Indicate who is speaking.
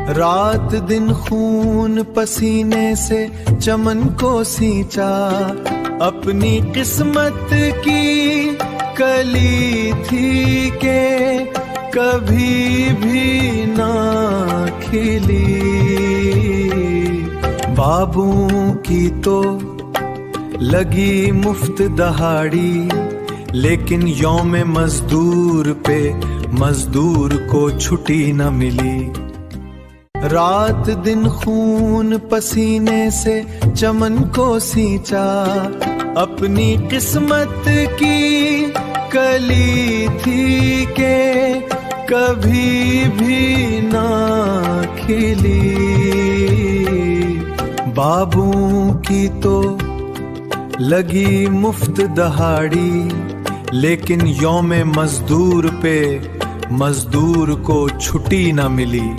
Speaker 1: रात दिन खून पसीने से चमन को सींचा, अपनी किस्मत की कली थी के कभी भी ना खिली। बाबू की तो लगी मुफ्त दहाड़ी, लेकिन यौम मजदूर पे मजदूर को छुट्टी न मिली। रात दिन खून पसीने से चमन को सींचा, अपनी किस्मत की कली थी के कभी भी ना खिली। बाबू की तो लगी मुफ्त दहाड़ी, लेकिन यौम मजदूर पे मजदूर को छुट्टी न मिली।